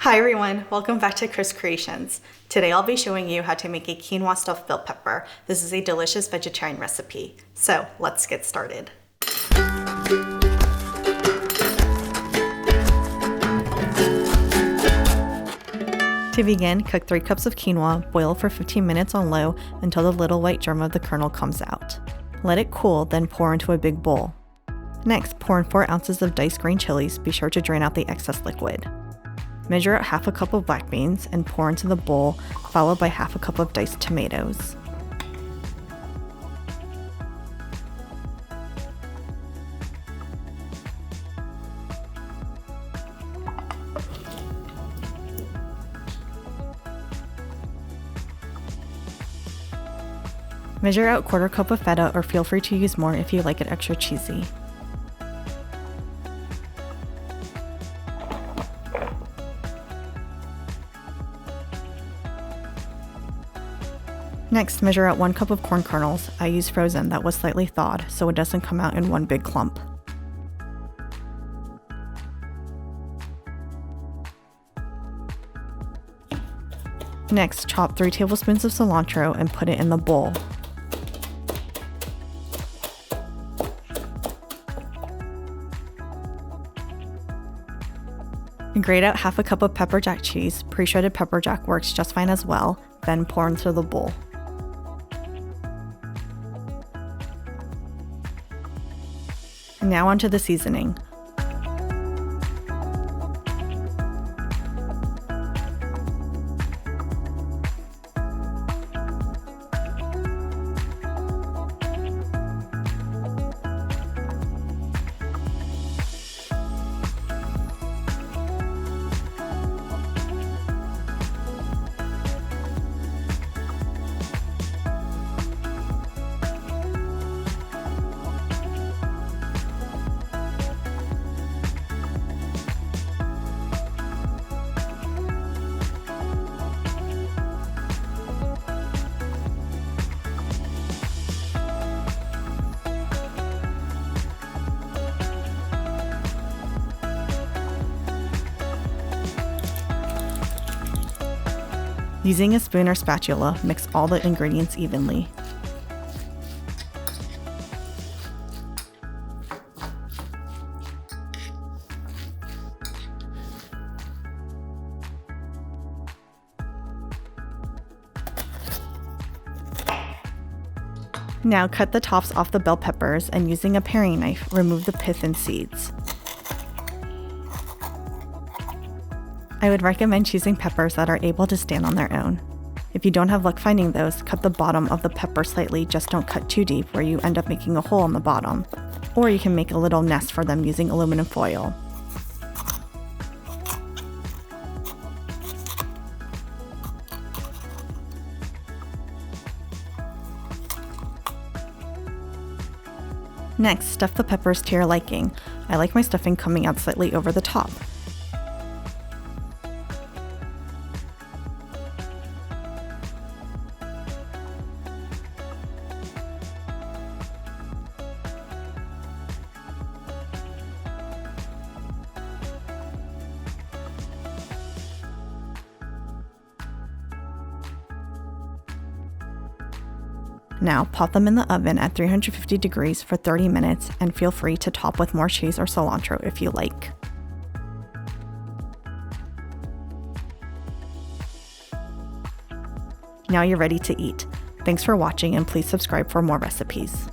Hi everyone, welcome back to Chris Creations. Today I'll be showing you how to make a quinoa stuffed bell pepper. This is a delicious vegetarian recipe. So let's get started. To begin, cook 3 cups of quinoa, boil for 15 minutes on low until the little white germ of the kernel comes out. Let it cool, then pour into a big bowl. Next, pour in 4 ounces of diced green chilies. Be sure to drain out the excess liquid. Measure out half a cup of black beans and pour into the bowl, followed by half a cup of diced tomatoes. Measure out 1/4 cup of feta, or feel free to use more if you like it extra cheesy. Next, measure out 1 cup of corn kernels. I used frozen that was slightly thawed, so it doesn't come out in one big clump. Next, chop 3 tablespoons of cilantro and put it in the bowl. Grate out half a cup of pepper jack cheese. Pre-shredded pepper jack works just fine as well, then pour into the bowl. Now onto the seasoning. Using a spoon or spatula, mix all the ingredients evenly. Now cut the tops off the bell peppers and using a paring knife, remove the pith and seeds. I would recommend choosing peppers that are able to stand on their own. If you don't have luck finding those, cut the bottom of the pepper slightly, just don't cut too deep where you end up making a hole in the bottom. Or you can make a little nest for them using aluminum foil. Next, stuff the peppers to your liking. I like my stuffing coming out slightly over the top. Now pop them in the oven at 350 degrees for 30 minutes and feel free to top with more cheese or cilantro if you like. Now you're ready to eat. Thanks for watching and please subscribe for more recipes.